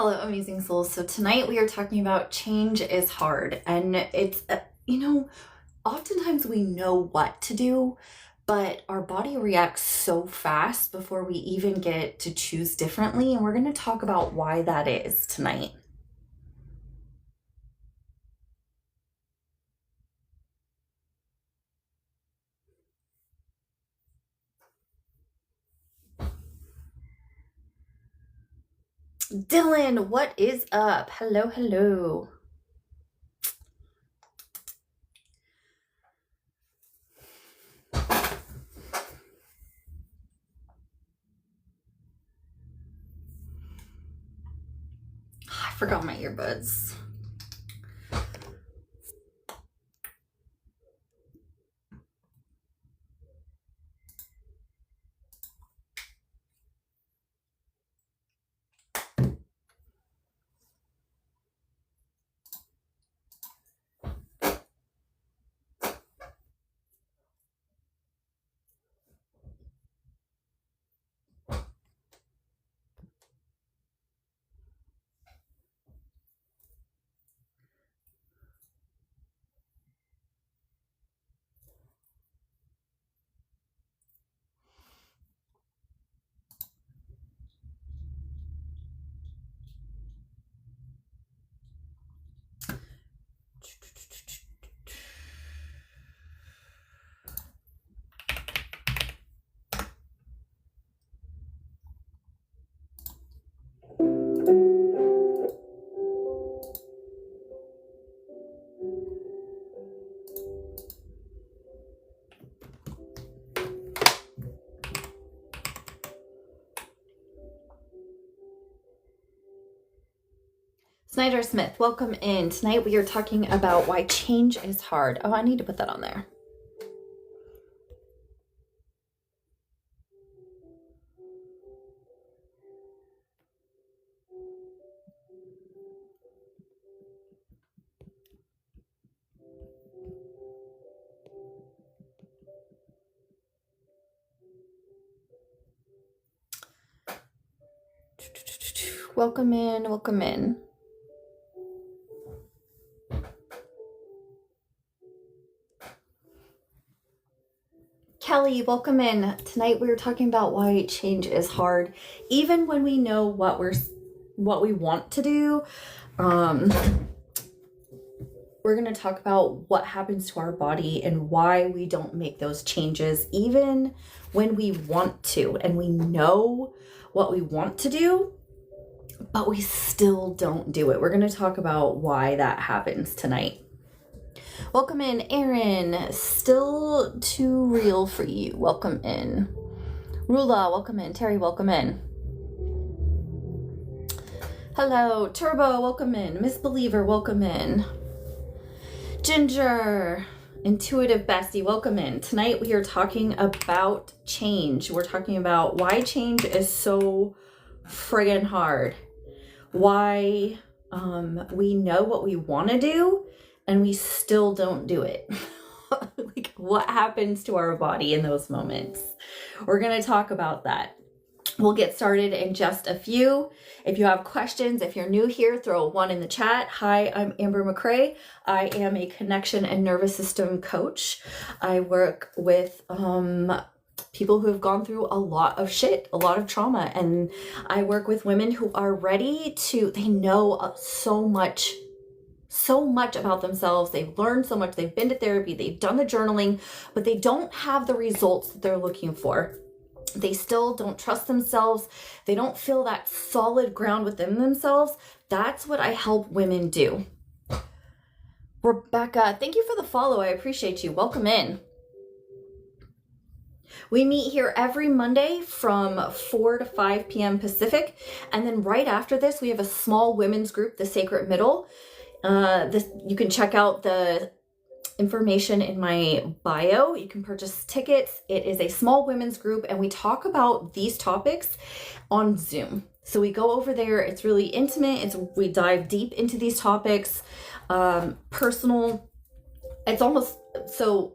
Hello, amazing souls. So tonight we are talking about change is hard. And it's, oftentimes we know what to do, but our body reacts so fast before we even get to choose differently. And we're going to talk about why that is tonight. Dylan, what is up? Hello, hello. I forgot my earbuds. Snyder Smith, welcome in. Tonight we are talking about why change is hard. Oh, I need to put that on there. Welcome in, welcome in. Kelly, welcome in. Tonight we were talking about why change is hard, even when we know what we want to do. We're going to talk about what happens to our body and why we don't make those changes, even when we want to and we know what we want to do, but we still don't do it. We're going to talk about why that happens tonight. Welcome in, Aaron. Still too real for you. Welcome in. Rula, welcome in. Terry, welcome in. Hello, Turbo, welcome in. Misbeliever, welcome in. Ginger, Intuitive Bestie, welcome in. Tonight we are talking about change. We're talking about why change is so friggin' hard. Why we know what we want to do and we still don't do it. Like, what happens to our body in those moments? We're going to talk about that. We'll get started in just a few. If you have questions, if you're new here, throw a 1 in the chat. Hi, I'm Amber McCrae. I am a connection and nervous system coach. I work with people who have gone through a lot of shit, a lot of trauma. And I work with women who are ready to, they know so much about themselves. They've learned so much. They've been to therapy. They've done the journaling, but they don't have the results that they're looking for. They still don't trust themselves. They don't feel that solid ground within themselves. That's what I help women do. Rebecca, thank you for the follow. I appreciate you. Welcome in. We meet here every Monday from 4 to 5 p.m. Pacific. And then right after this, we have a small women's group, the Sacred Middle. You can check out the information in my bio. You can purchase tickets. It is a small women's group and we talk about these topics on Zoom. So we go over there. It's really intimate. We dive deep into these topics, personal. It's almost so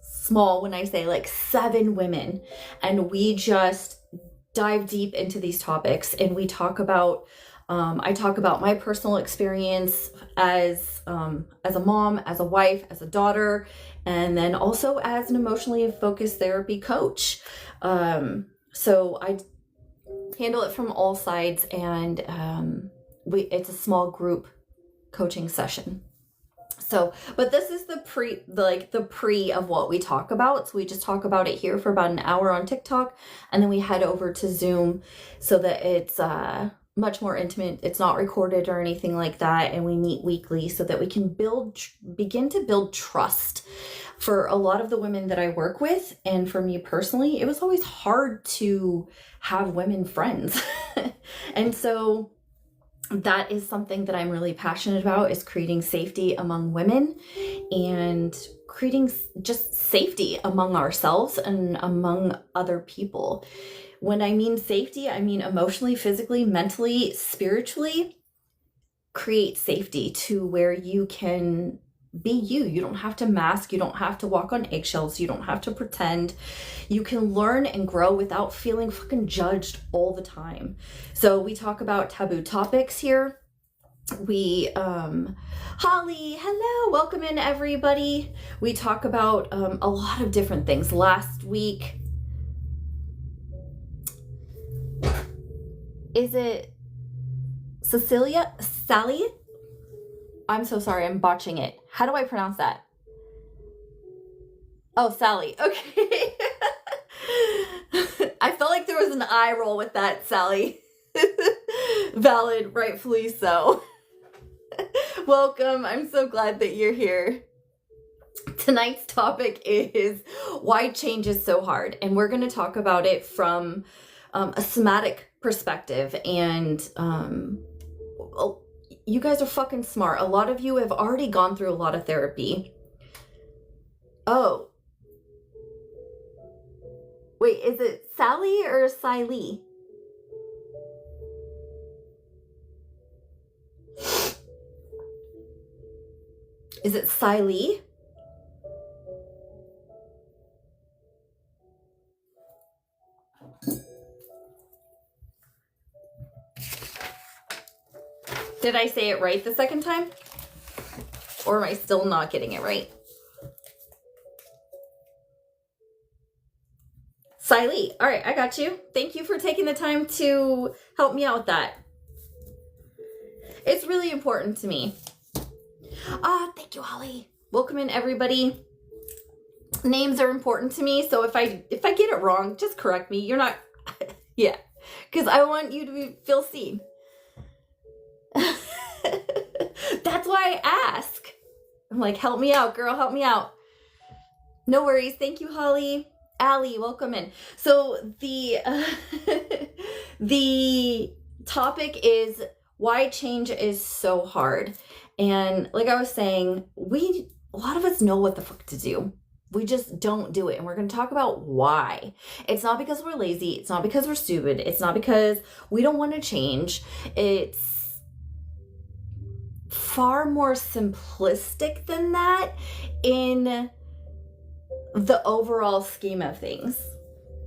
small when I say like 7 women and we just dive deep into these topics, and we talk about I talk about my personal experience as a mom, as a wife, as a daughter, and then also as an emotionally focused therapy coach. So I handle it from all sides, and it's a small group coaching session. So, but this is the pre of what we talk about. So we just talk about it here for about an hour on TikTok, and then we head over to Zoom so that it's much more intimate. It's not recorded or anything like that, and we meet weekly so that we can begin to build trust. For a lot of the women that I work with, and for me personally, it was always hard to have women friends. And so that is something that I'm really passionate about, is creating safety among women and creating just safety among ourselves and among other people. When I mean safety, I mean emotionally, physically, mentally, spiritually. Create safety to where you can be you. You don't have to mask. You don't have to walk on eggshells. You don't have to pretend. You can learn and grow without feeling fucking judged all the time. So we talk about taboo topics here. We, Holly, hello, welcome in everybody. We talk about a lot of different things. Last week, is it Sally? I'm so sorry, I'm botching it. How do I pronounce that? Oh, Sally. Okay. I felt like there was an eye roll with that, Sally. Valid, rightfully so. Welcome. I'm so glad that you're here. Tonight's topic is why change is so hard. And we're going to talk about it from a somatic perspective. And you guys are fucking smart. A lot of you have already gone through a lot of therapy. Oh. Wait, is it Sally or Siley? Is it Siley? Did I say it right the second time? Or am I still not getting it right? Siley. All right, I got you. Thank you for taking the time to help me out with that. It's really important to me. Thank you, Holly. Welcome in, everybody. Names are important to me, so if I get it wrong, just correct me. You're not, yeah, because I want you to feel seen. That's why I ask. I'm like, help me out, girl, help me out. No worries. Thank you, Holly. Allie, welcome in. So the the topic is why change is so hard. And like I was saying, a lot of us know what the fuck to do. We just don't do it. And we're going to talk about why. It's not because we're lazy. It's not because we're stupid. It's not because we don't want to change. It's far more simplistic than that in the overall scheme of things.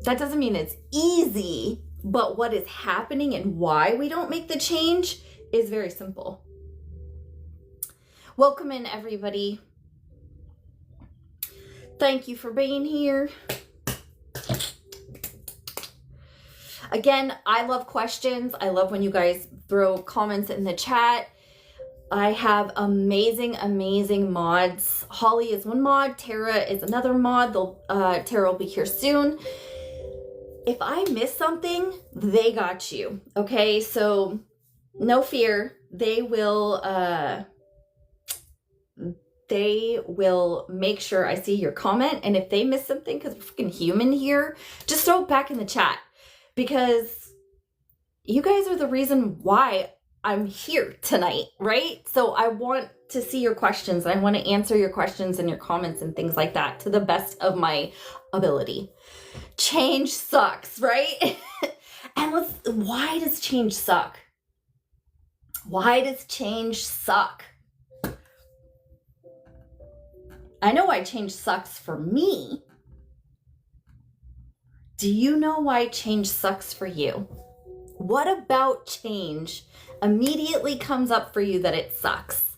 That doesn't mean it's easy, but what is happening and why we don't make the change is very simple. Welcome in, everybody. Thank you for being here. Again, I love questions. I love when you guys throw comments in the chat. I have amazing, amazing mods. Holly is one mod. Tara is another mod. Tara will be here soon. If I miss something, they got you. Okay, so no fear. They will make sure I see your comment. And if they miss something, because we're freaking human here, just throw it back in the chat. Because you guys are the reason why I'm here tonight, right? So I want to see your questions. I want to answer your questions and your comments and things like that to the best of my ability. Change sucks, right? And why does change suck? Why does change suck? I know why change sucks for me. Do you know why change sucks for you? What about change immediately comes up for you that it sucks?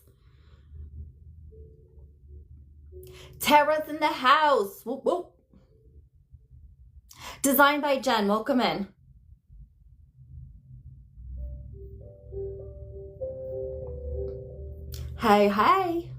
Tara's in the house. Whoop, whoop. Designed by Jen. Welcome in. Hey, hey.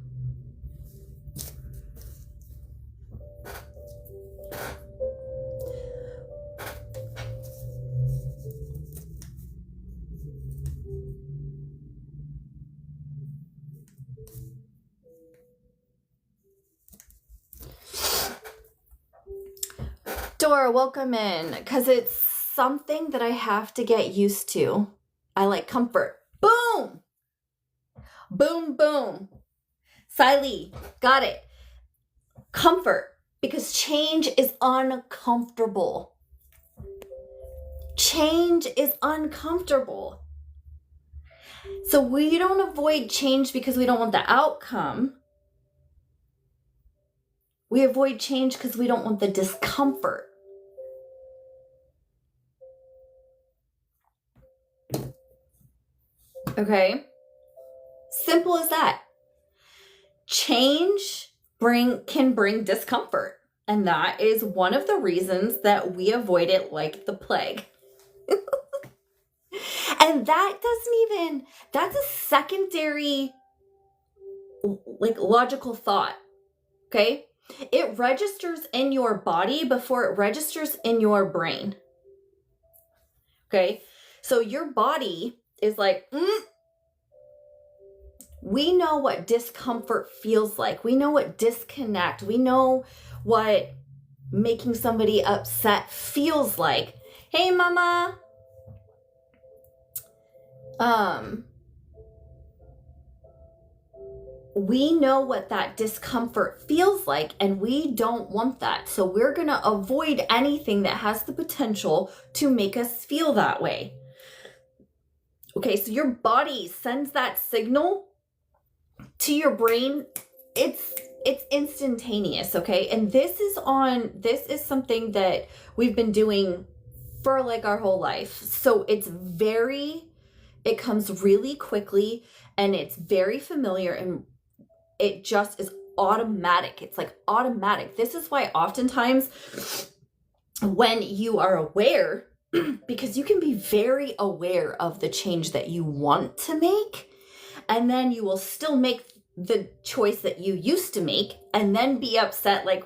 Dora, welcome in, because it's something that I have to get used to. I like comfort. Boom! Boom, boom. Siley, got it. Comfort, because change is uncomfortable. Change is uncomfortable. So we don't avoid change because we don't want the outcome. We avoid change because we don't want the discomfort. Okay? Simple as that. Change can bring discomfort. And that is one of the reasons that we avoid it like the plague. And that's a secondary, like, logical thought. Okay? It registers in your body before it registers in your brain. Okay? So your body is like, we know what discomfort feels like. We know what disconnect. We know what making somebody upset feels like. Hey, mama. We know what that discomfort feels like, and we don't want that. So we're going to avoid anything that has the potential to make us feel that way. Okay, so your body sends that signal to your brain. It's instantaneous, okay? And this is something that we've been doing for like our whole life. So it comes really quickly, and it's very familiar, and it just is automatic. It's like automatic. This is why oftentimes when you are aware, because you can be very aware of the change that you want to make, and then you will still make the choice that you used to make, and then be upset like,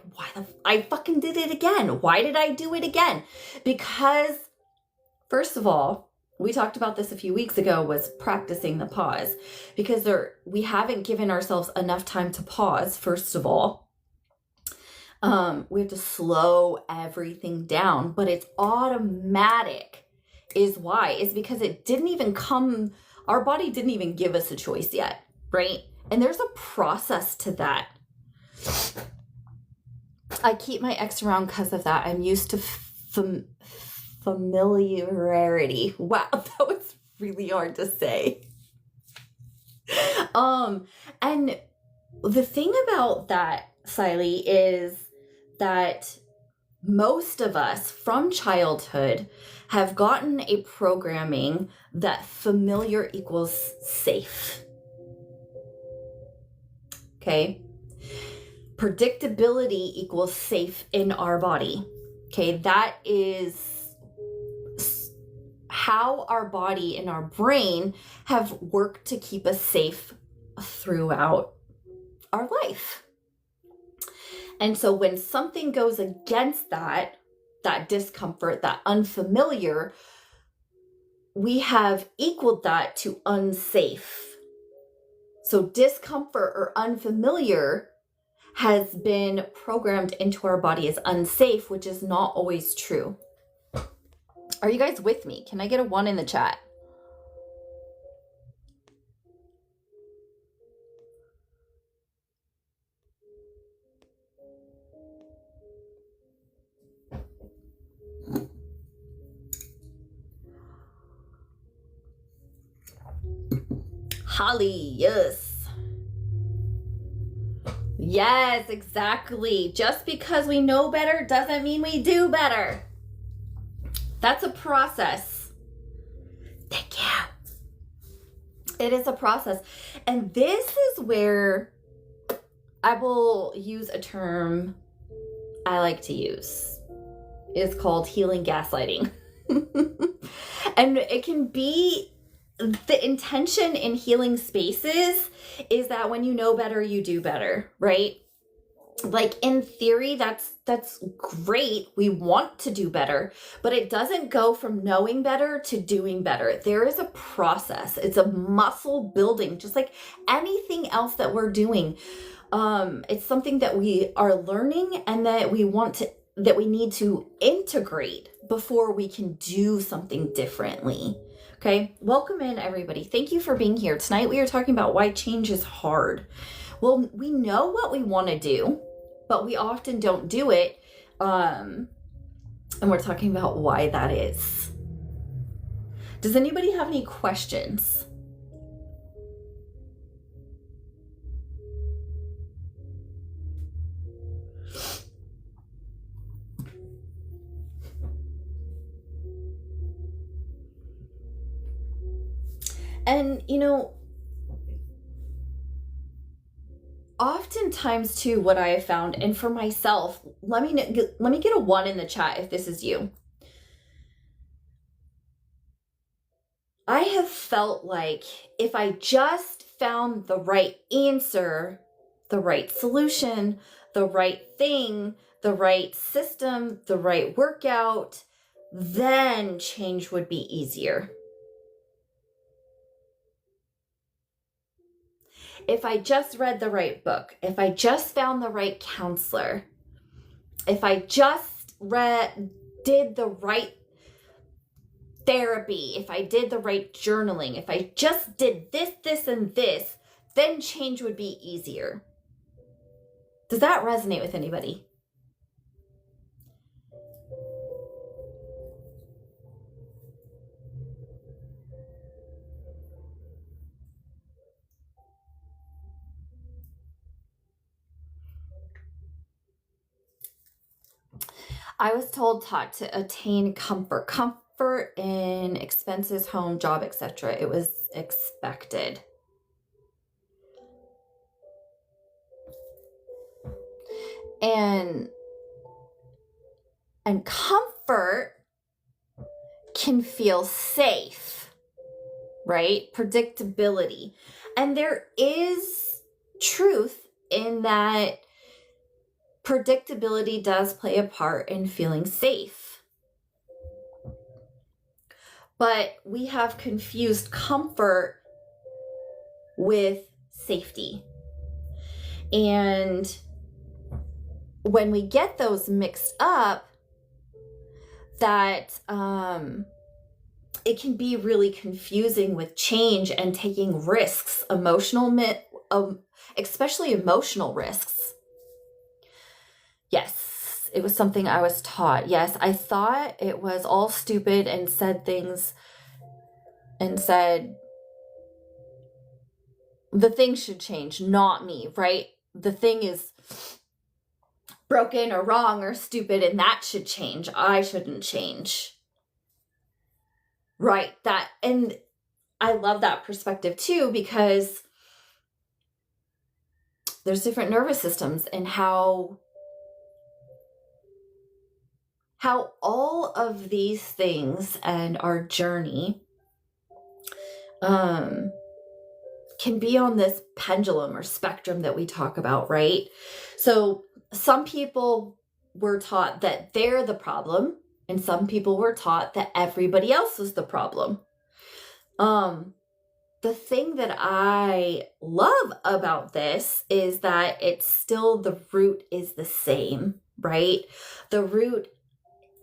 I fucking did it again. Why did I do it again? Because, first of all, we talked about this a few weeks ago, was practicing the pause, because we haven't given ourselves enough time to pause. First of all, we have to slow everything down, but it's automatic is because it didn't even come, our body didn't even give us a choice yet, right? And there's a process to that. I keep my ex around because of that. I'm used to familiarity. Wow, that was really hard to say. And the thing about that, Siley, is that most of us from childhood have gotten a programming that familiar equals safe. Okay? Predictability equals safe in our body. Okay? That is how our body and our brain have worked to keep us safe throughout our life. And so when something goes against that discomfort, that unfamiliar, we have equaled that to unsafe. So discomfort or unfamiliar has been programmed into our body as unsafe, which is not always true. Are you guys with me? Can I get a 1 in the chat? Holly, yes. Yes, exactly. Just because we know better doesn't mean we do better. That's a process. Thank you. It is a process. And this is where I will use a term I like to use. It's called healing gaslighting. And it can be, the intention in healing spaces is that when you know better, you do better, right? Like in theory, that's great. We want to do better, but it doesn't go from knowing better to doing better. There is a process. It's a muscle building, just like anything else that we're doing. It's something that we are learning and that we need to integrate before we can do something differently. Okay. Welcome in, everybody. Thank you for being here. Tonight we are talking about why change is hard. Well, we know what we want to do, but we often don't do it. And we're talking about why that is. Does anybody have any questions? And, oftentimes too, what I have found, and for myself, let me get a 1 in the chat if this is you. I have felt like if I just found the right answer, the right solution, the right thing, the right system, the right workout, then change would be easier. If I just read the right book, if I just found the right counselor, if I just did the right therapy, if I did the right journaling, if I just did this, this, and this, then change would be easier. Does that resonate with anybody? I was taught to attain comfort in expenses, home, job, etc. It was expected. And comfort can feel safe, right? Predictability. And there is truth in that. Predictability does play a part in feeling safe. But we have confused comfort with safety. And when we get those mixed up, that it can be really confusing with change and taking risks, especially emotional risks. Yes, it was something I was taught. Yes, I thought it was all stupid and said things and said the thing should change, not me, right? The thing is broken or wrong or stupid and that should change. I shouldn't change. Right, and I love that perspective too, because there's different nervous systems and how all of these things and our journey can be on this pendulum or spectrum that we talk about, right? So some people were taught that they're the problem, and some people were taught that everybody else is the problem. The thing that I love about this is that it's still, the root is the same, right? The root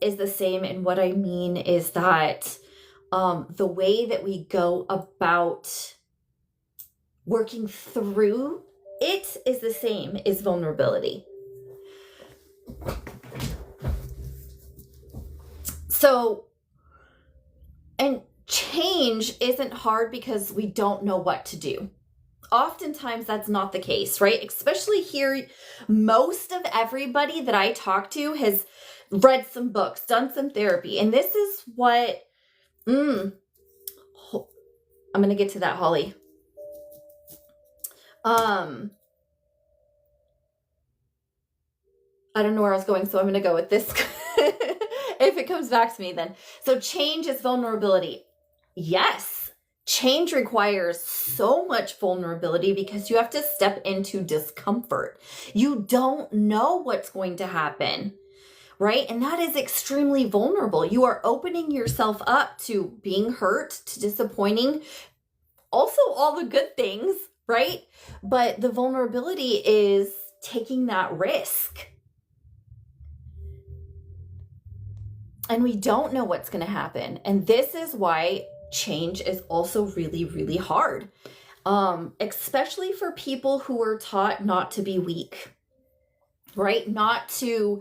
is the same. And what I mean is that the way that we go about working through it is the same, is vulnerability. So, and change isn't hard because we don't know what to do. Oftentimes that's not the case, right? Especially here, most of everybody that I talk to has read some books, done some therapy. And this is what, I'm going to get to that, Holly. I don't know where I was going, so I'm going to go with this. If it comes back to me then. So change is vulnerability. Yes, change requires so much vulnerability because you have to step into discomfort. You don't know what's going to happen, right? And that is extremely vulnerable. You are opening yourself up to being hurt, to disappointing, also all the good things, right? But the vulnerability is taking that risk. And we don't know what's going to happen. And this is why change is also really, really hard. Especially for people who were taught not to be weak, right? Not to,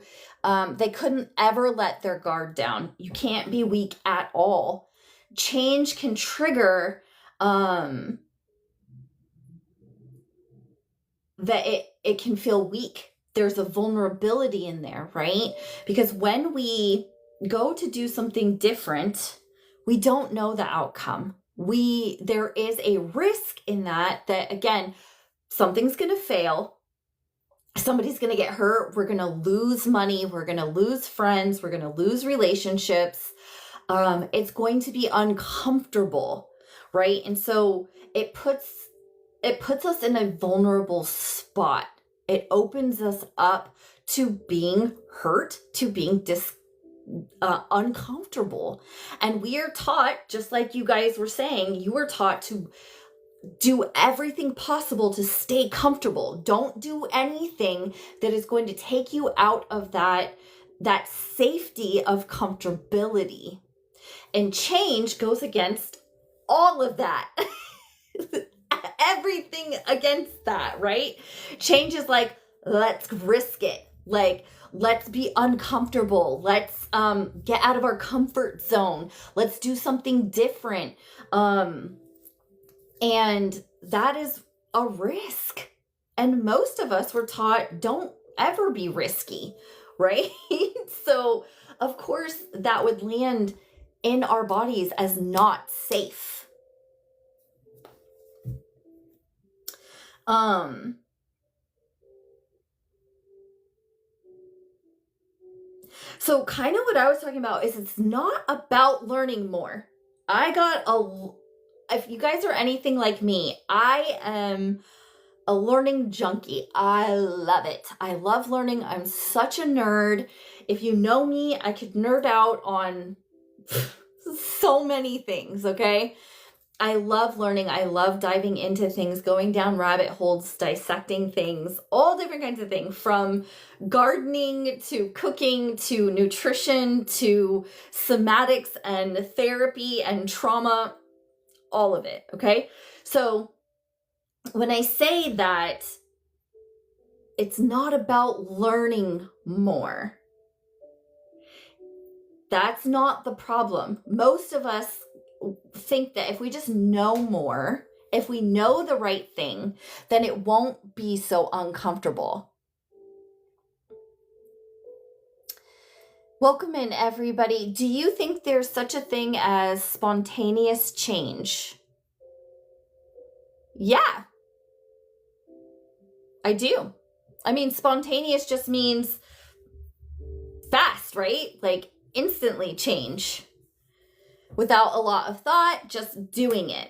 they couldn't ever let their guard down. You can't be weak at all. Change can trigger, that it can feel weak. There's a vulnerability in there, right? Because when we go to do something different, we don't know the outcome. There is a risk in that again, something's going to fail. Somebody's going to get hurt. We're going to lose money. We're going to lose friends. We're going to lose relationships. It's going to be uncomfortable, right? And so it puts us in a vulnerable spot. It opens us up to being hurt, to being uncomfortable. And we are taught, just like you guys were saying, you were taught to do everything possible to stay comfortable. Don't do anything that is going to take you out of that safety of comfortability. And change goes against all of that. Everything against that, right? Change is like, let's risk it. Like, let's be uncomfortable. Let's get out of our comfort zone. Let's do something different. And that is a risk. And most of us were taught, don't ever be risky, right? So, of course, that would land in our bodies as not safe. So kind of what I was talking about is it's not about learning more. If you guys are anything like me, I am a learning junkie. I love it. I love learning. I'm such a nerd. If you know me, I could nerd out on so many things, okay? I love learning. I love diving into things, going down rabbit holes, dissecting things, all different kinds of things, from gardening to cooking to nutrition to somatics and therapy and trauma, all of it, okay? So when I say that it's not about learning more, that's not the problem. Most of us think that if we just know more, if we know the right thing, then it won't be so uncomfortable. Welcome in, everybody. Do you think there's such a thing as spontaneous change? Yeah, I do. I mean, spontaneous just means fast, right? Like instantly change. Without a lot of thought, just doing it.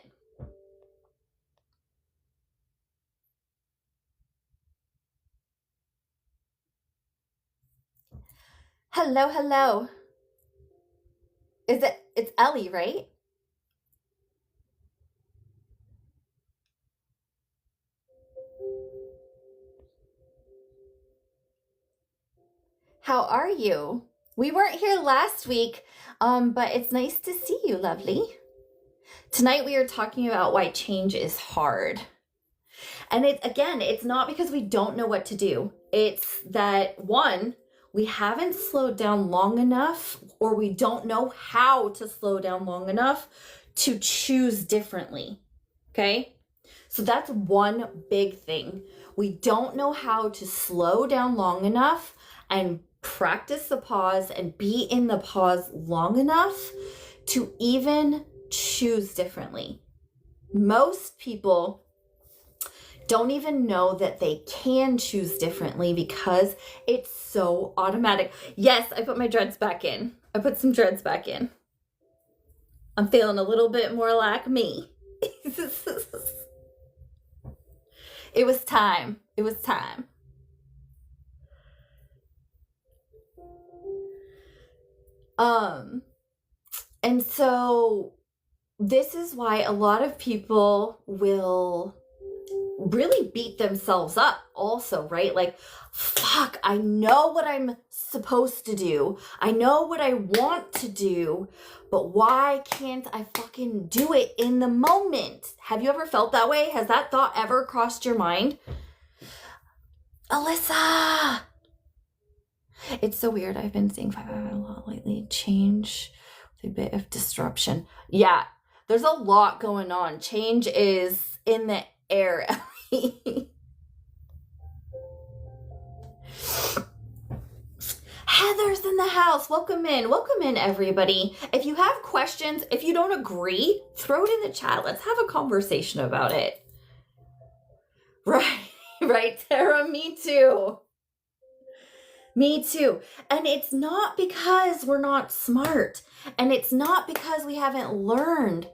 Hello, hello. It's Ellie, right? How are you? We weren't here last week, but it's nice to see you, lovely. Tonight we are talking about why change is hard. And it's not because we don't know what to do. It's that, one, we haven't slowed down long enough, or we don't know how to slow down long enough to choose differently. Okay? So that's one big thing. We don't know how to slow down long enough and practice the pause and be in the pause long enough to even choose differently. Most people don't even know that they can choose differently because it's so automatic. Yes, I put my dreads back in. I put some dreads back in. I'm feeling a little bit more like me. It was time. It was time. And so this is why a lot of people will really beat themselves up also, right? Like, fuck, I know what I'm supposed to do. I know what I want to do, but why can't I fucking do it in the moment? Have you ever felt that way? Has that thought ever crossed your mind? Alyssa! It's so weird. I've been seeing 5 a lot lately. Change with a bit of disruption. Yeah, there's a lot going on. Change is in the air. Heather's in the house. Welcome in everybody. If you have questions, if you don't agree, throw it in the chat. Let's have a conversation about it. Right, Tara, me too. And it's not because we're not smart, and it's not because we haven't learned.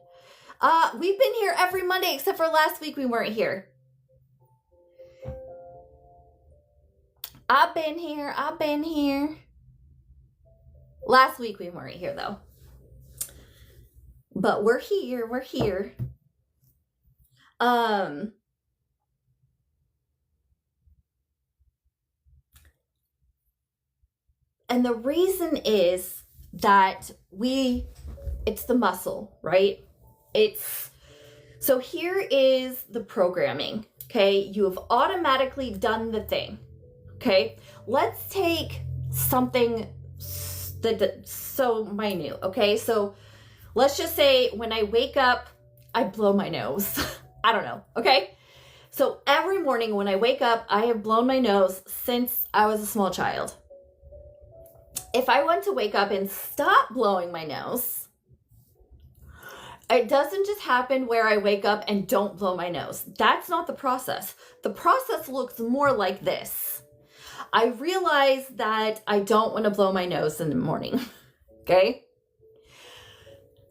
We've been here every Monday except for last week we weren't here. I've been here. Last week we weren't here though. But we're here. And the reason is that it's the muscle, right? So here is the programming, okay? You have automatically done the thing, okay? Let's take something that's so minute, okay? So let's just say when I wake up, I blow my nose. I don't know, okay? So every morning when I wake up, I have blown my nose since I was a small child. If I want to wake up and stop blowing my nose, it doesn't just happen where I wake up and don't blow my nose. That's not the process. The process looks more like this. I realize that I don't want to blow my nose in the morning, okay?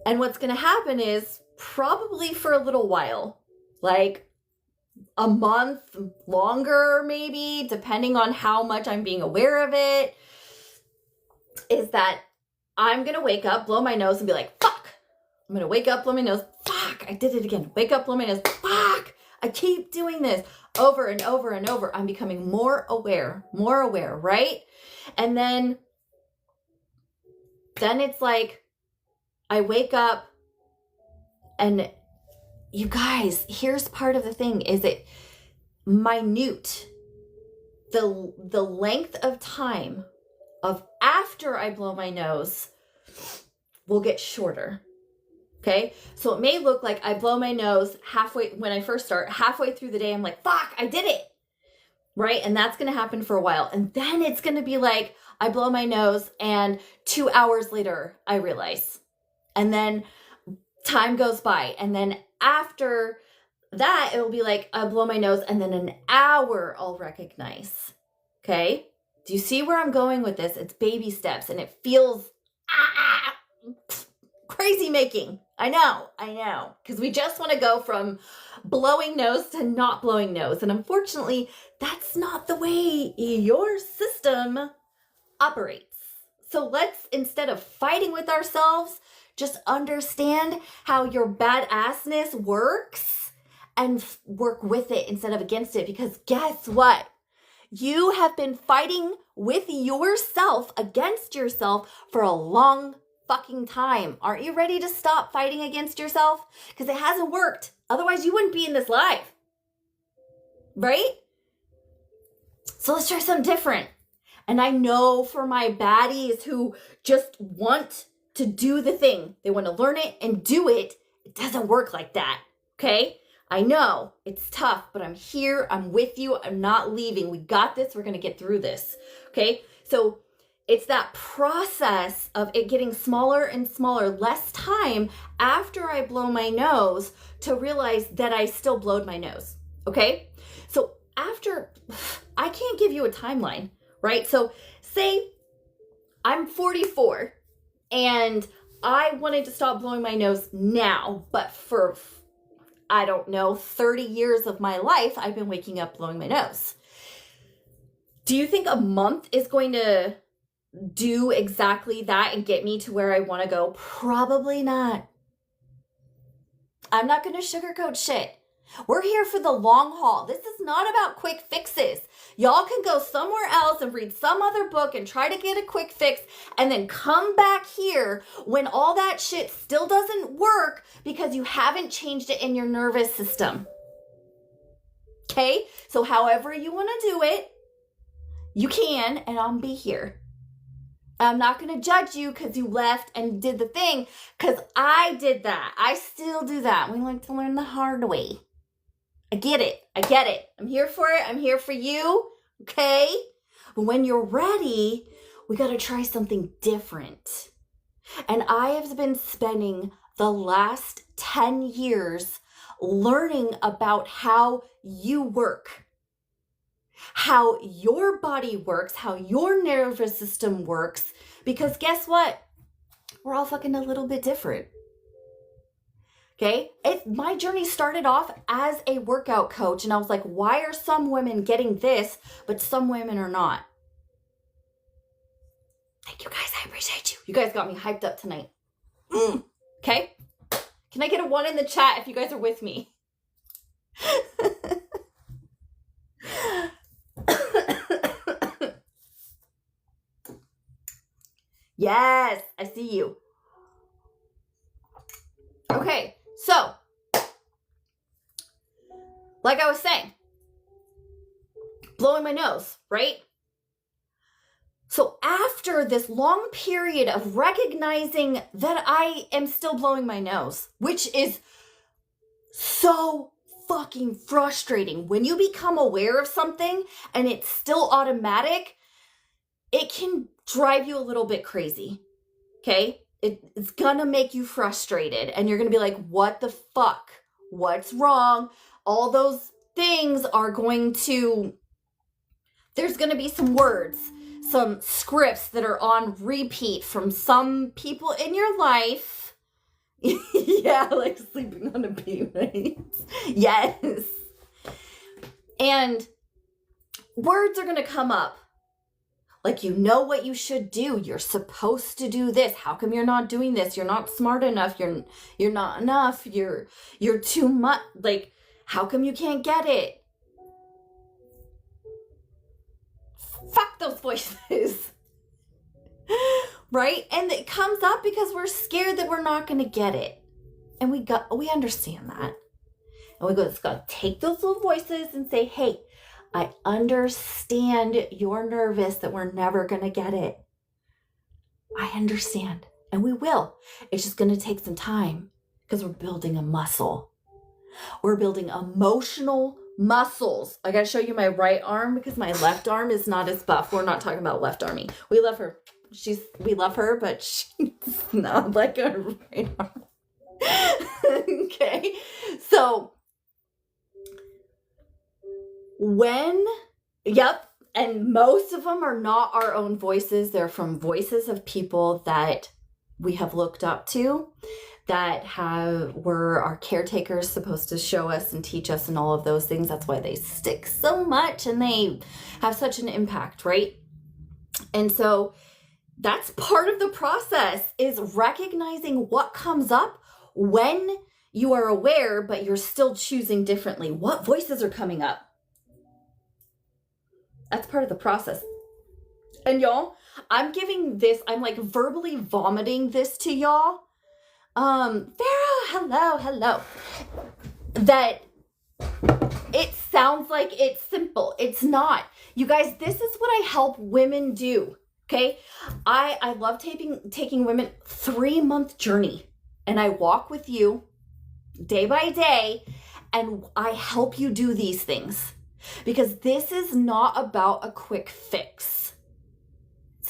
And what's going to happen is probably for a little while, like a month, longer maybe, depending on how much I'm being aware of it, is that I'm going to wake up, blow my nose, and be like, fuck. I'm going to wake up, blow my nose, fuck, I did it again. Wake up, blow my nose, fuck. I keep doing this over and over and over. I'm becoming more aware, right? And then it's like, I wake up, and you guys, here's part of the thing, is it minute, the length of time of after I blow my nose will get shorter. Okay, so it may look like I blow my nose halfway when I first start, halfway through the day, I'm like, fuck, I did it. Right? And that's going to happen for a while. And then it's going to be like, I blow my nose and 2 hours later, I realize. And then time goes by. And then after that, it will be like, I blow my nose and then an hour I'll recognize. Okay? Do you see where I'm going with this? It's baby steps and it feels crazy making. I know. Because we just want to go from blowing nose to not blowing nose. And unfortunately, that's not the way your system operates. So let's, instead of fighting with ourselves, just understand how your badassness works and work with it instead of against it. Because guess what? You have been fighting with yourself, against yourself, for a long fucking time. Aren't you ready to stop fighting against yourself? Because it hasn't worked. Otherwise, you wouldn't be in this live. Right? So let's try something different. And I know for my baddies who just want to do the thing, they want to learn it and do it, it doesn't work like that. Okay? I know it's tough, but I'm here. I'm with you. I'm not leaving. We got this. We're going to get through this. Okay? So It's that process of it getting smaller and smaller, less time after I blow my nose to realize that I still blowed my nose. Okay? So after, I can't give you a timeline, right? So say I'm 44 and I wanted to stop blowing my nose now, but for, I don't know, 30 years of my life, I've been waking up blowing my nose. Do you think a month is going to do exactly that and get me to where I want to go? Probably not. I'm not going to sugarcoat shit. We're here for the long haul. This is not about quick fixes. Y'all can go somewhere else and read some other book and try to get a quick fix and then come back here when all that shit still doesn't work because you haven't changed it in your nervous system. Okay? So however you want to do it, you can, and I'll be here. I'm not going to judge you because you left and did the thing, because I did that. I still do that. We like to learn the hard way. I get it. I get it. I'm here for it. I'm here for you. Okay? But when you're ready, we got to try something different. And I have been spending the last 10 years learning about how you work, how your body works, how your nervous system works, because guess what? We're all fucking a little bit different. Okay? My journey started off as a workout coach, and I was like, why are some women getting this, but some women are not? Thank you guys. I appreciate you. You guys got me hyped up tonight. Okay? Can I get a 1 in the chat if you guys are with me? Yes, I see you. Okay, so, like I was saying, blowing my nose, right? So after this long period of recognizing that I am still blowing my nose, which is so fucking frustrating. When you become aware of something and it's still automatic, it can drive you a little bit crazy, okay? It's gonna make you frustrated and you're gonna be like, what the fuck? What's wrong? All those things are going to, there's gonna be some words, some scripts that are on repeat from some people in your life. Yeah, like sleeping on a bee, right? Yes. And words are gonna come up. Like, you know what you should do. You're supposed to do this. How come you're not doing this? You're not smart enough. You're not enough. You're too much. Like, how come you can't get it? Fuck those voices. Right? And it comes up because we're scared that we're not going to get it. And we understand that. And we just got to take those little voices and say, hey, I understand you're nervous that we're never going to get it. I understand. And we will. It's just going to take some time because we're building a muscle. We're building emotional muscles. I got to show you my right arm because my left arm is not as buff. We're not talking about left army. We love her. We love her, but she's not like our right arm. Okay. So, and most of them are not our own voices. They're from voices of people that we have looked up to, that were our caretakers, supposed to show us and teach us and all of those things. That's why they stick so much and they have such an impact, right? And so that's part of the process, is recognizing what comes up when you are aware, but you're still choosing differently. What voices are coming up? That's part of the process. And y'all, I'm like verbally vomiting this to y'all. Vera, hello. That it sounds like it's simple. It's not. You guys, this is what I help women do. Okay. I love taking women 3-month journey, and I walk with you day by day, and I help you do these things. Because this is not about a quick fix.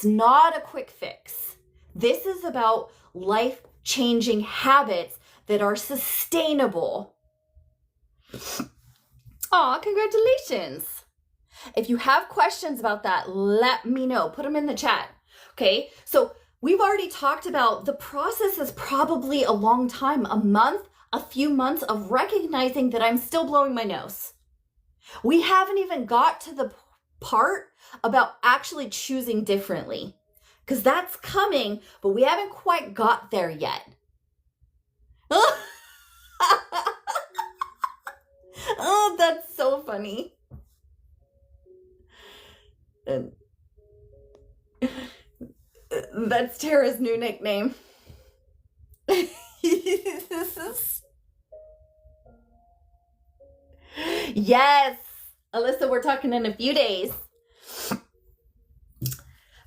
It's It's not a quick fix. This is about life-changing habits that are sustainable. Aw, congratulations. If you have questions about that, let me know. Put them in the chat. Okay, so we've already talked about the process is probably a long time, a month, a few months of recognizing that I'm still blowing my nose. We haven't even got to the part about actually choosing differently, because that's coming, but we haven't quite got there yet. Oh, that's so funny. And that's Tara's new nickname. Yes, Alyssa, we're talking in a few days.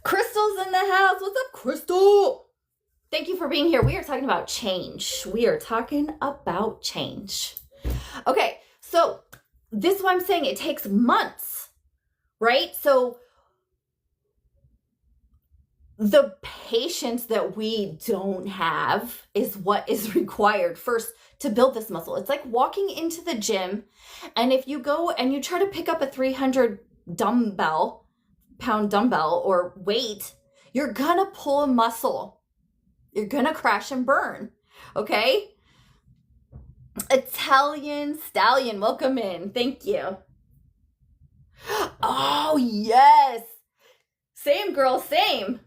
Crystal's in the house. What's up, Crystal? Thank you for being here. We are talking about change. We are talking about change. Okay, so this is what I'm saying. It takes months, right? So the patience that we don't have is what is required first to build this muscle. It's like walking into the gym, and if you go and you try to pick up a 300 pound dumbbell or weight, you're gonna pull a muscle. You're gonna crash and burn, okay? Italian Stallion, welcome in. Thank you. Oh, yes. Same, girl, same.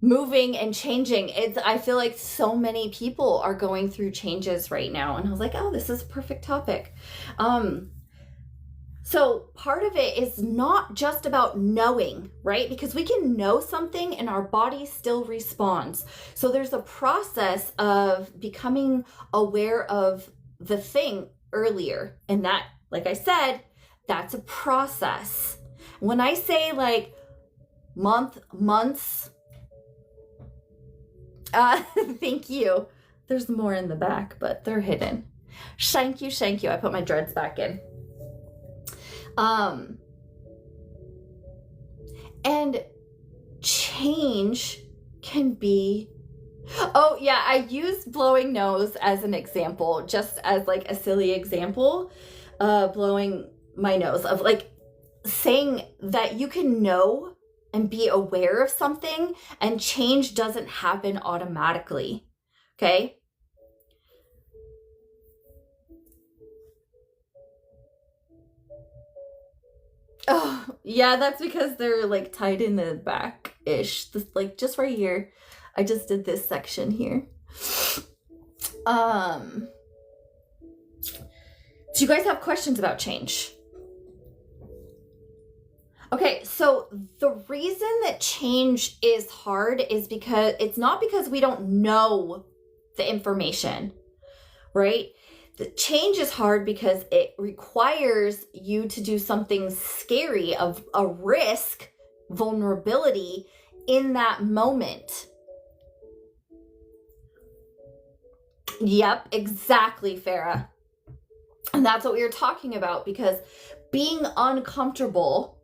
Moving and changing. I feel like so many people are going through changes right now. And I was like, oh, this is a perfect topic. So part of it is not just about knowing, right? Because we can know something and our body still responds. So there's a process of becoming aware of the thing earlier. And that, like I said, that's a process. When I say like months, thank you. There's more in the back, but they're hidden. Thank you. I put my dreads back in. And change can be, oh yeah, I used blowing nose as an example, just as like a silly example, blowing my nose, of like saying that you can know and be aware of something, and change doesn't happen automatically. Okay. Oh, yeah, that's because they're like tied in the back-ish. This, like just right here. I just did this section here. Do you guys have questions about change? Okay, so the reason that change is hard is because it's not because we don't know the information, right? The change is hard because it requires you to do something scary, of a risk, vulnerability in that moment. Yep, exactly, Farah. And that's what we were talking about, because being uncomfortable,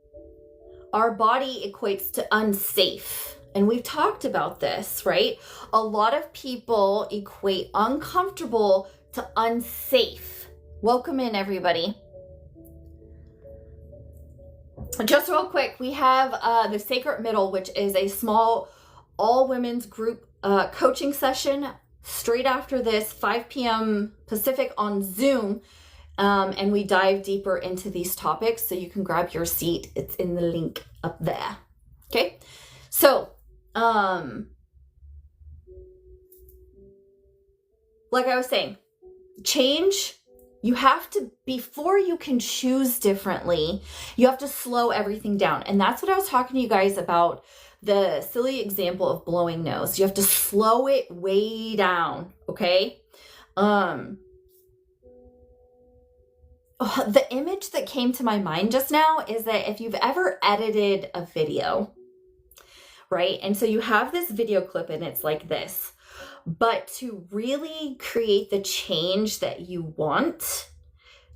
our body equates to unsafe. And we've talked about this, right? A lot of people equate uncomfortable to unsafe. Welcome in, everybody. Just real quick, we have the Sacred Middle, which is a small all-women's group coaching session straight after this, 5 p.m. Pacific on Zoom. And we dive deeper into these topics, so you can grab your seat. It's in the link up there. Okay, so like I was saying, change, you have to, before you can choose differently, you have to slow everything down. And that's what I was talking to you guys about, the silly example of blowing nose. You have to slow it way down, okay? The image that came to my mind just now is that if you've ever edited a video, right? And so you have this video clip and it's like this, but to really create the change that you want,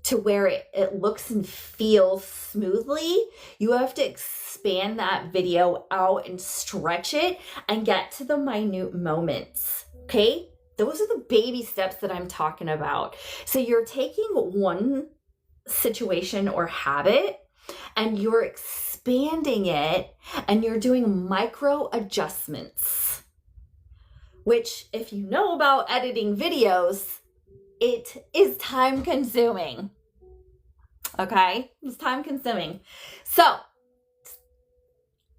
to where it looks and feels smoothly, you have to expand that video out and stretch it and get to the minute moments, okay? Those are the baby steps that I'm talking about. So you're taking one situation or habit and you're expanding it and you're doing micro adjustments, which if you know about editing videos, it is time consuming. Okay? It's time consuming. So,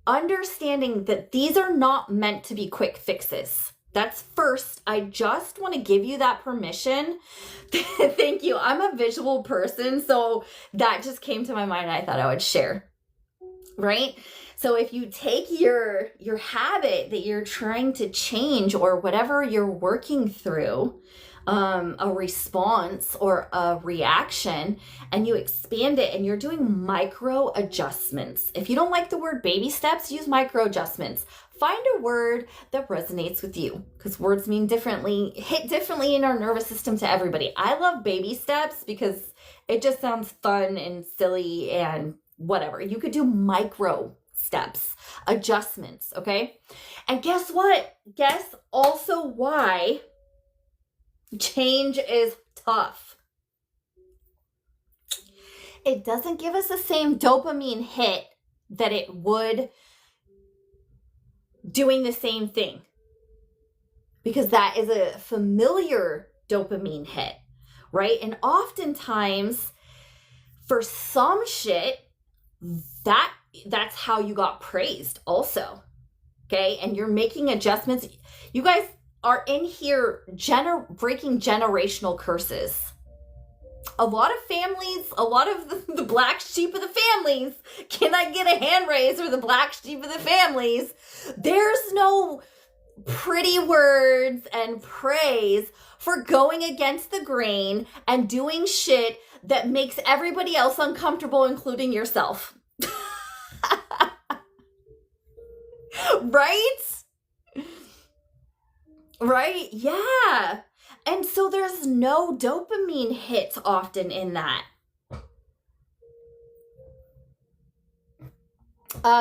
understanding that these are not meant to be quick fixes. That's first. I just want to give you that permission. Thank you. I'm a visual person, so that just came to my mind and I thought I would share. Right? So if you take your habit that you're trying to change or whatever you're working through, a response or a reaction, and you expand it and you're doing micro adjustments. If you don't like the word baby steps, use micro adjustments. Find a word that resonates with you, because words mean differently, hit differently in our nervous system to everybody. I love baby steps because it just sounds fun and silly and whatever. You could do micro steps, adjustments, okay? And guess what? Guess also why change is tough. It doesn't give us the same dopamine hit that it would doing the same thing, because that is a familiar dopamine hit, right? And oftentimes for some shit, that's how you got praised also, okay? And you're making adjustments. You guys are in here breaking generational curses. A lot of families, a lot of the black sheep of the families, can I get a hand raise for the black sheep of the families? There's no pretty words and praise for going against the grain and doing shit that makes everybody else uncomfortable, including yourself. Right? Right? Yeah. And so there's no dopamine hits often in that.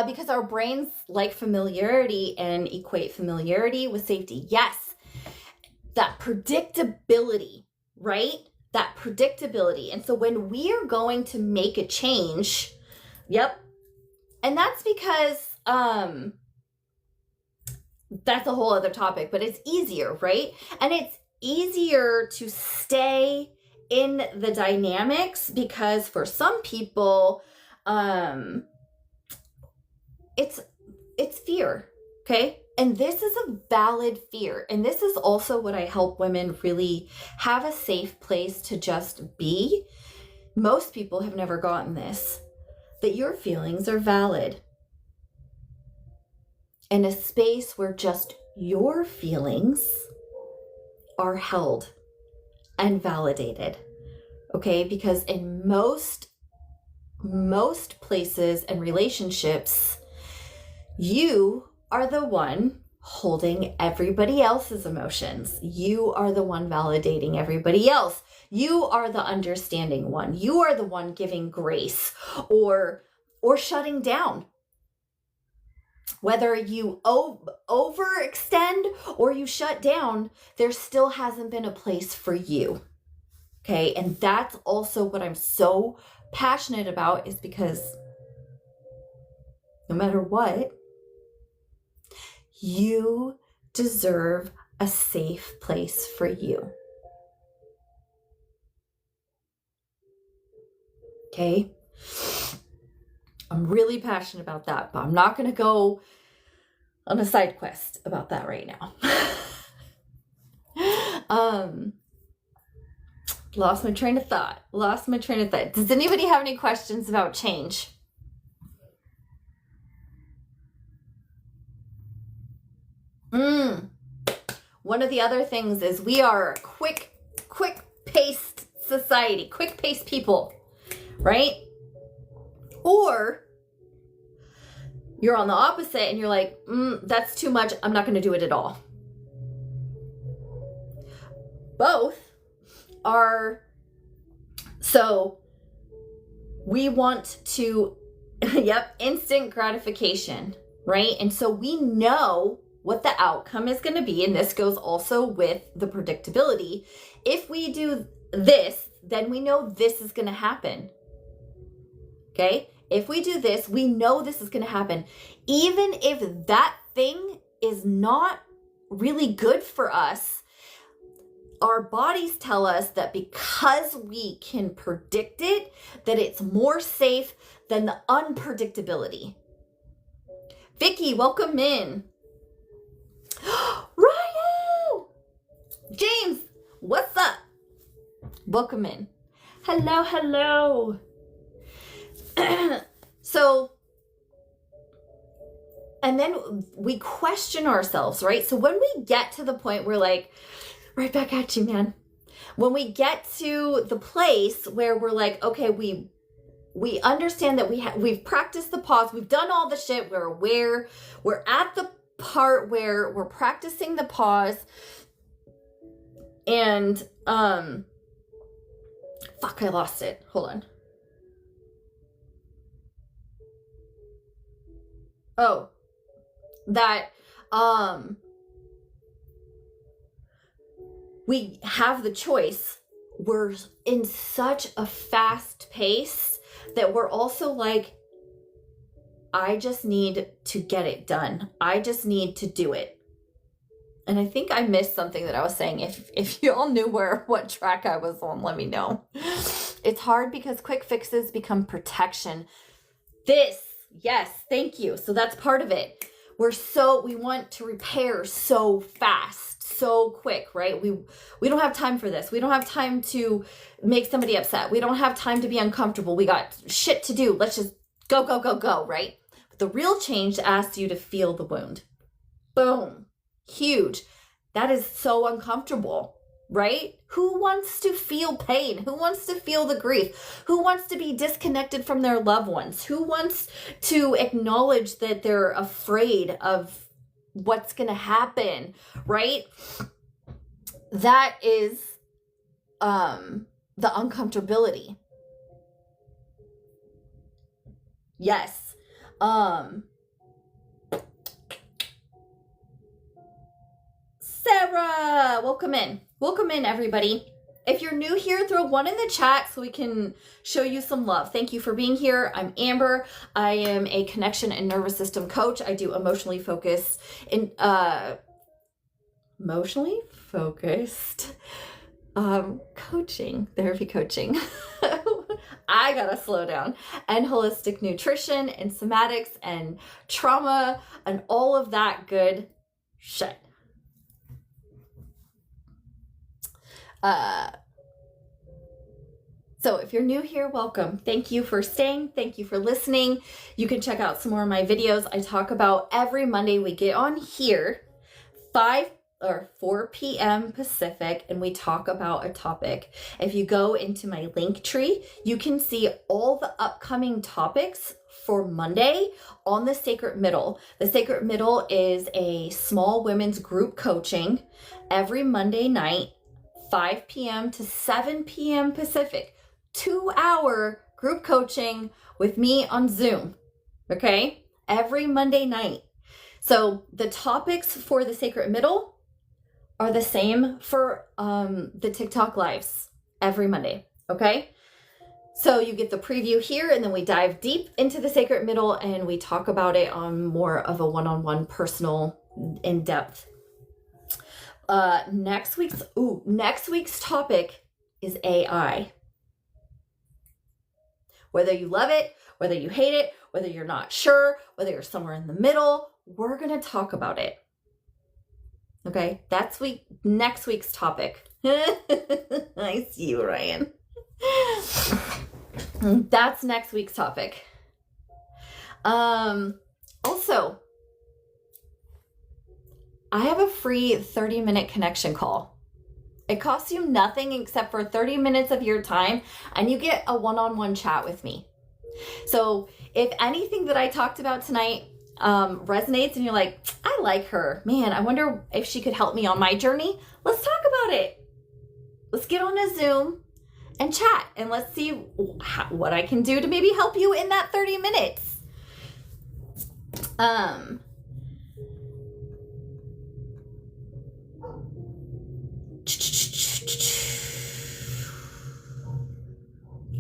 Because our brains like familiarity and equate familiarity with safety. Yes. That predictability, right? That predictability. And so when we are going to make a change, yep. And that's because, that's a whole other topic, but it's easier, right? And it's easier to stay in the dynamics because for some people, it's fear, okay? And this is a valid fear. And this is also what I help women really have a safe place to just be. Most people have never gotten this, that your feelings are valid. In a space where just your feelings are held and validated, okay? Because in most places and relationships, you are the one holding everybody else's emotions. You are the one validating everybody else. You are the understanding one. You are the one giving grace or shutting down. Whether you overextend or you shut down, there still hasn't been a place for you. Okay. And that's also what I'm so passionate about, is because no matter what, you deserve a safe place for you. Okay. I'm really passionate about that, but I'm not going to go on a side quest about that right now. Lost my train of thought. Does anybody have any questions about change? One of the other things is we are a quick-paced society, quick-paced people, right? Or you're on the opposite and you're like, that's too much. I'm not going to do it at all. Both are So we want to, instant gratification, right? And so we know what the outcome is going to be. And this goes also with the predictability. If we do this, then we know this is going to happen. Okay? If we do this, we know this is going to happen. Even if that thing is not really good for us, our bodies tell us that because we can predict it, that it's more safe than the unpredictability. Vicky, welcome in. Ryan! James, what's up? Welcome in. Hello, hello. So, and then we question ourselves, right? So when we get to the point where like, right back at you, man. When we get to the place where we're like, okay, we understand that we've practiced the pause, we've done all the shit, we're aware, we're at the part where we're practicing the pause, and fuck, I lost it. Hold on. Oh, that we have the choice. We're in such a fast pace that we're also like, I just need to get it done. I just need to do it. And I think I missed something that I was saying. If you all knew what track I was on, let me know. It's hard because quick fixes become protection. Yes, thank you. So that's part of it. We want to repair so fast, so quick, right? We don't have time for this. We don't have time to make somebody upset. We don't have time to be uncomfortable. We got shit to do. Let's just go, right? But the real change asks you to feel the wound. Boom. Huge. That is so uncomfortable, right? Who wants to feel pain? Who wants to feel the grief? Who wants to be disconnected from their loved ones? Who wants to acknowledge that they're afraid of what's going to happen, right? That is the uncomfortability. Yes. Sarah, welcome in. Welcome in, everybody. If you're new here, throw one in the chat so we can show you some love. Thank you for being here. I'm Amber. I am a connection and nervous system coach. I do emotionally focused coaching, therapy coaching. I gotta slow down. And holistic nutrition and somatics and trauma and all of that good shit. So if you're new here, welcome. Thank you for staying. Thank you for listening. You can check out some more of my videos. I talk about every Monday we get on here, 4 p.m. Pacific, and we talk about a topic. If you go into my link tree, you can see all the upcoming topics for Monday on the Sacred Middle. The Sacred Middle is a small women's group coaching every Monday night, 5 p.m. to 7 p.m. Pacific. 2-hour group coaching with me on Zoom. Okay? Every Monday night. So the topics for the Sacred Middle are the same for the TikTok lives every Monday. Okay? So you get the preview here, and then we dive deep into the Sacred Middle and we talk about it on more of a one-on-one personal in-depth. Next week's topic is AI. Whether you love it, whether you hate it, whether you're not sure, whether you're somewhere in the middle, we're going to talk about it. Okay? That's next week's topic. I see you, Ryan. That's next week's topic. Also, I have a free 30-minute connection call. It costs you nothing except for 30 minutes of your time, and you get a one-on-one chat with me. So if anything that I talked about tonight resonates and you're like, I like her, man, I wonder if she could help me on my journey, let's talk about it. Let's get on a Zoom and chat. And let's see what I can do to maybe help you in that 30 minutes.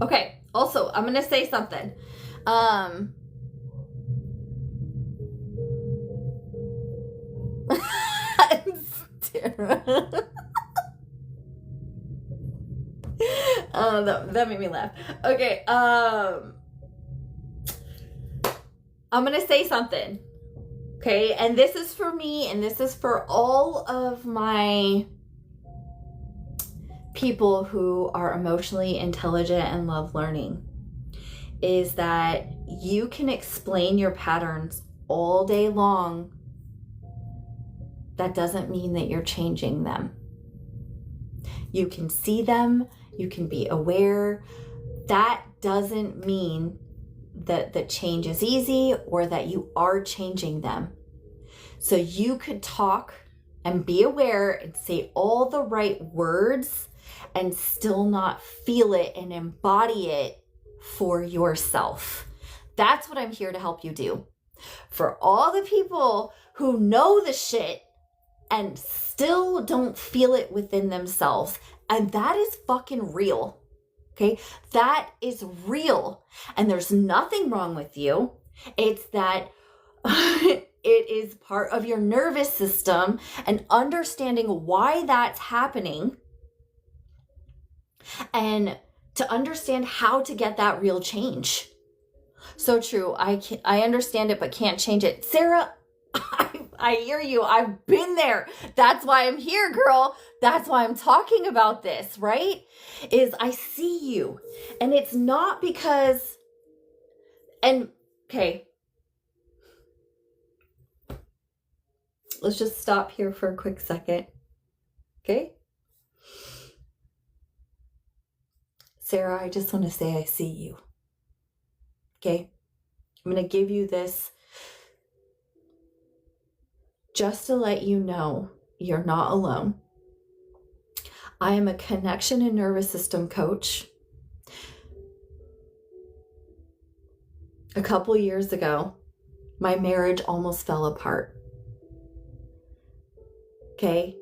Okay, also, I'm going to say something. That made me laugh. Okay, I'm gonna say something. Okay, and this is for me, and this is for all of my people who are emotionally intelligent and love learning, is that you can explain your patterns all day long. That doesn't mean that you're changing them. You can see them, you can be aware. That doesn't mean that the change is easy or that you are changing them. So you could talk and be aware and say all the right words and still not feel it and embody it for yourself. That's what I'm here to help you do. For all the people who know the shit and still don't feel it within themselves, and that is fucking real. Okay, that is real, and there's nothing wrong with you. It's that it is part of your nervous system, and understanding why that's happening, and to understand how to get that real change. So true. I understand it, but can't change it. Sarah, I hear you. I've been there. That's why I'm here, girl. That's why I'm talking about this, right? Is I see you. And it's not because, and okay, let's just stop here for a quick second. Okay? Sarah, I just want to say I see you. Okay? I'm going to give you this just to let you know you're not alone. I am a connection and nervous system coach. A couple years ago, my marriage almost fell apart. Okay?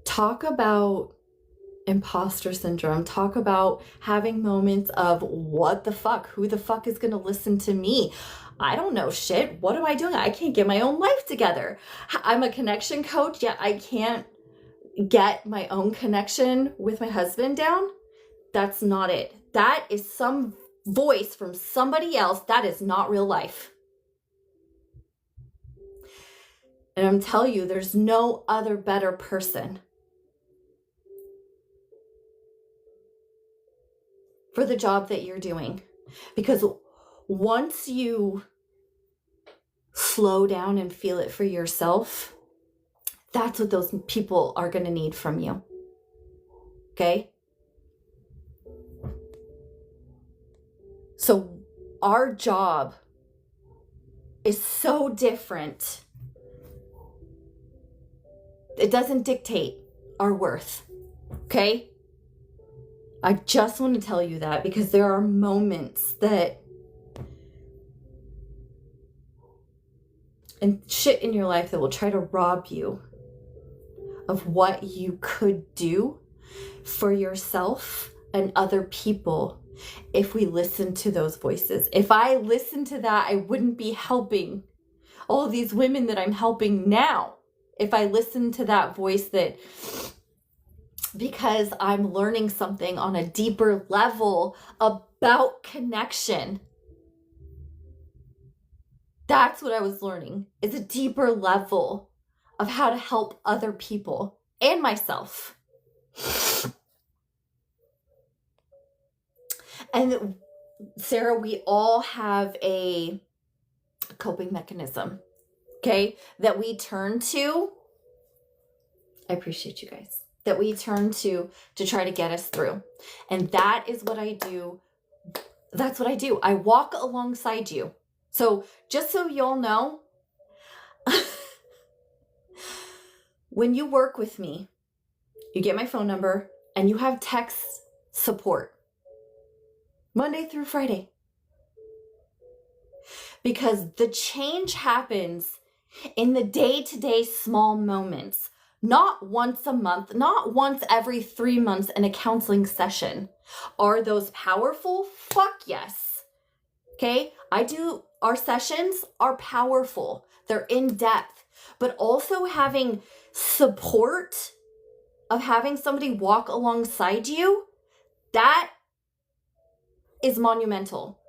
Talk about imposter syndrome. Talk about having moments of what the fuck? Who the fuck is going to listen to me? I don't know shit. What am I doing? I can't get my own life together. I'm a connection coach, yet I can't get my own connection with my husband down. That's not it. That is some voice from somebody else. That is not real life. And I'm telling you, there's no other better person for the job that you're doing. Because once you slow down and feel it for yourself, that's what those people are going to need from you. Okay? So our job is so different. It doesn't dictate our worth. Okay? I just want to tell you that because there are moments that and shit in your life that will try to rob you of what you could do for yourself and other people if we listen to those voices. If I listened to that, I wouldn't be helping all these women that I'm helping now. If I listened to that voice, that because I'm learning something on a deeper level about connection. That's what I was learning, is a deeper level of how to help other people and myself. And Sarah, we all have a coping mechanism, okay, that we turn to. I appreciate you guys. That we turn to try to get us through. And that is what I do. That's what I do. I walk alongside you. So just so y'all know, when you work with me, you get my phone number and you have text support. Monday through Friday. Because the change happens in the day-to-day small moments, not once a month, not once every 3 months in a counseling session. Are those powerful? Fuck yes. Okay, our sessions are powerful. They're in depth, but also having support of having somebody walk alongside you, that is monumental.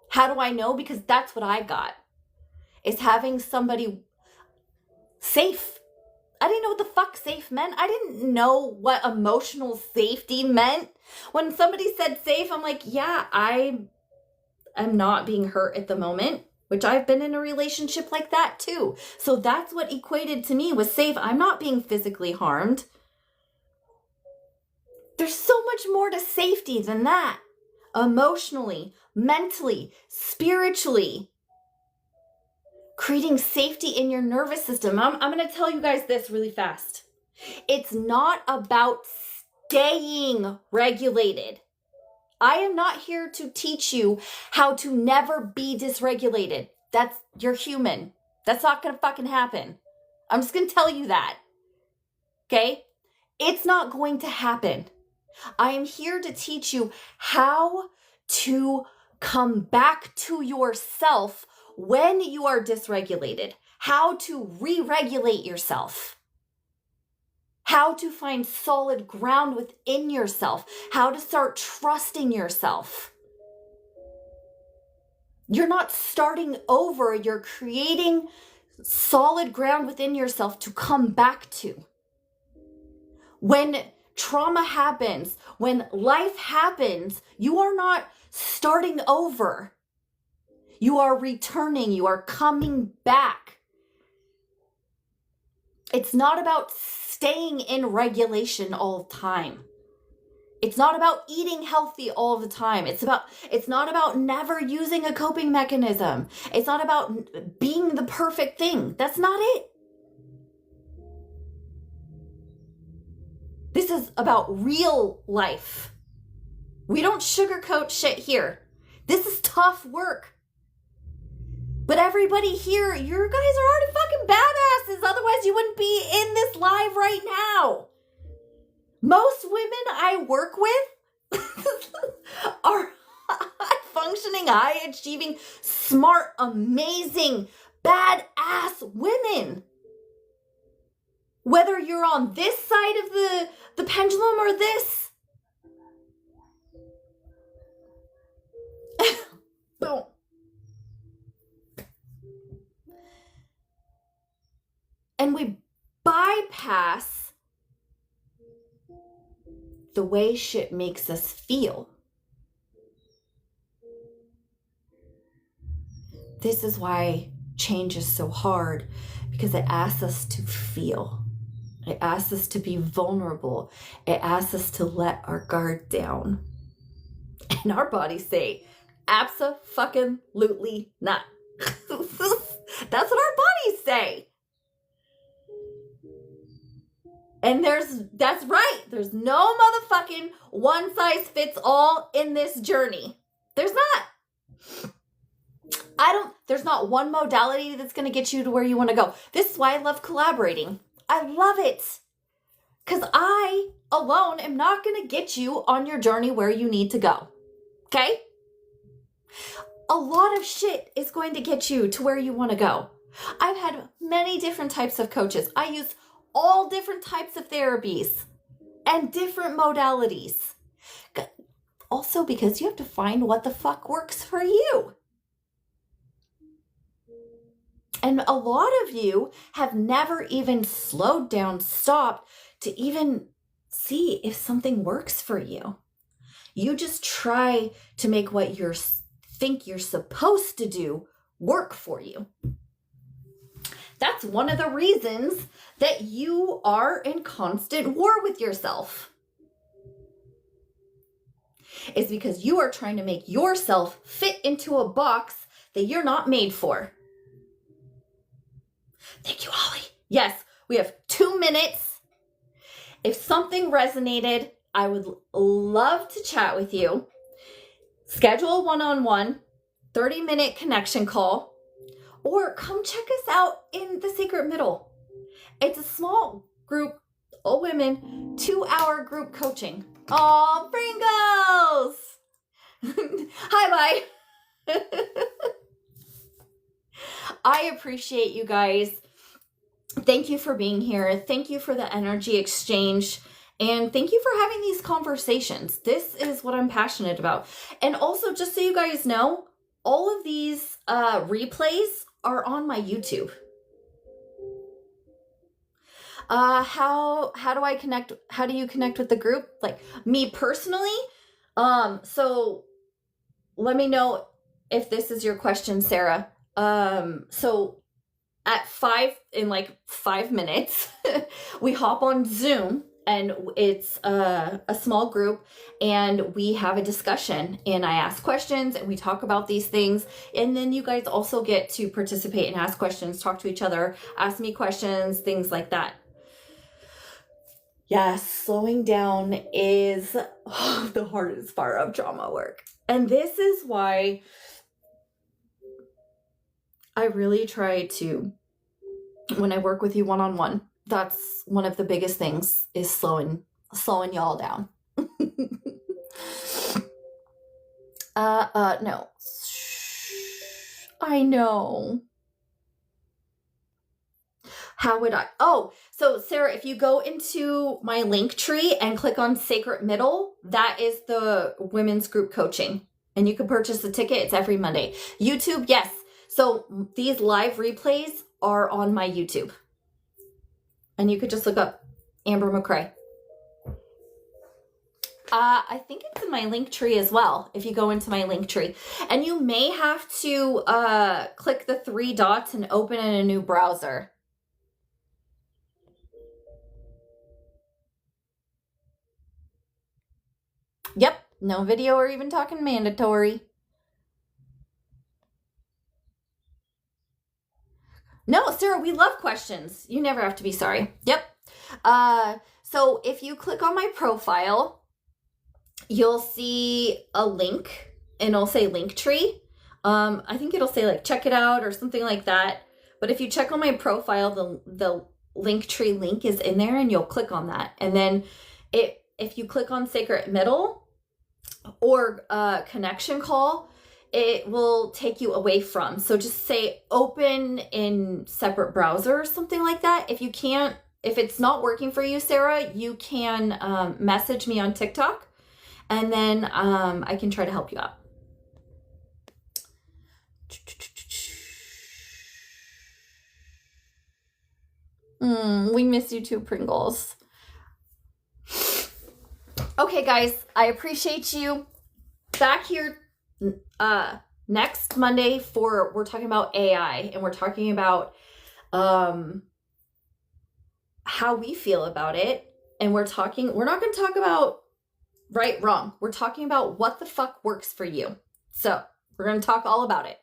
How do I know? Because that's what I got, is having somebody safe. I didn't know what the fuck safe meant. I didn't know what emotional safety meant. When somebody said safe, I'm like, yeah, I am not being hurt at the moment, which I've been in a relationship like that too. So that's what equated to me was safe. I'm not being physically harmed. There's so much more to safety than that. Emotionally, mentally, spiritually. Creating safety in your nervous system. I'm going to tell you guys this really fast. It's not about staying regulated. I am not here to teach you how to never be dysregulated. You're human. That's not going to fucking happen. I'm just going to tell you that. Okay? It's not going to happen. I am here to teach you how to come back to yourself when you are dysregulated, how to re-regulate yourself, how to find solid ground within yourself, how to start trusting yourself. You're not starting over, you're creating solid ground within yourself to come back to. When trauma happens, when life happens, you are not starting over. You are returning. You are coming back. It's not about staying in regulation all the time. It's not about eating healthy all the time. It's not about never using a coping mechanism. It's not about being the perfect thing. That's not it. This is about real life. We don't sugarcoat shit here. This is tough work. But everybody here, you guys are already fucking badasses. Otherwise, you wouldn't be in this live right now. Most women I work with are functioning, high-achieving, smart, amazing, badass women. Whether you're on this side of the pendulum or this. Boom. And we bypass the way shit makes us feel. This is why change is so hard, because it asks us to feel. It asks us to be vulnerable. It asks us to let our guard down. And our bodies say, abso-fucking-lutely not. That's what our bodies say. And that's right. There's no motherfucking one size fits all in this journey. There's not. There's not one modality that's going to get you to where you want to go. This is why I love collaborating. I love it. Because I alone am not going to get you on your journey where you need to go. Okay? A lot of shit is going to get you to where you want to go. I've had many different types of coaches. I use all different types of therapies and different modalities. Also because you have to find what the fuck works for you. And a lot of you have never even slowed down, stopped to even see if something works for you. You just try to make what you think you're supposed to do work for you. That's one of the reasons that you are in constant war with yourself. It's because you are trying to make yourself fit into a box that you're not made for. Thank you, Holly. Yes, we have 2 minutes. If something resonated, I would love to chat with you. schedule a one-on-one 30-minute connection call, or come check us out in the Sacred Middle. It's a small group, all women, 2-hour group coaching. Oh, Pringles! Hi, bye. I appreciate you guys. Thank you for being here. Thank you for the energy exchange. And thank you for having these conversations. This is what I'm passionate about. And also, just so you guys know, all of these replays are on my YouTube. How do I connect? How do you connect with the group? Like me personally? So let me know if this is your question, Sarah. So at 5 minutes, we hop on Zoom, and it's a small group, and we have a discussion, and I ask questions, and we talk about these things, and then you guys also get to participate and ask questions, talk to each other, ask me questions, things like that. Yes, slowing down is the hardest part of trauma work. And this is why I really try to, when I work with you one-on-one, that's one of the biggest things, is slowing y'all down. No. I know. How would I? Oh, so Sarah, if you go into my link tree and click on Sacred Middle, that is the women's group coaching. And you can purchase the ticket. It's every Monday. YouTube, yes. So these live replays are on my YouTube. And you could just look up Amber McCrae. I think it's in my link tree as well, if you go into my link tree. And you may have to click the 3 dots and open in a new browser. Yep, no video or even talking mandatory. No, Sarah, we love questions. You never have to be sorry. Yep. So if you click on my profile, you'll see a link, and it'll say link tree. I think it'll say like check it out or something like that. But if you check on my profile, the link tree link is in there, and you'll click on that. And then if you click on Sacred Middle or connection call, it will take you away from. So just say open in separate browser or something like that. If you can't, if it's not working for you, Sarah, you can message me on TikTok, and then I can try to help you out. We miss you too, Pringles. Okay, guys, I appreciate you. Back here next Monday we're talking about AI, and we're talking about how we feel about it. And we're not going to talk about right, wrong. We're talking about what the fuck works for you. So we're going to talk all about it.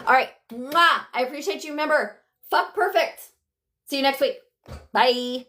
All right. Mwah! I appreciate you. Remember, fuck perfect. See you next week. Bye.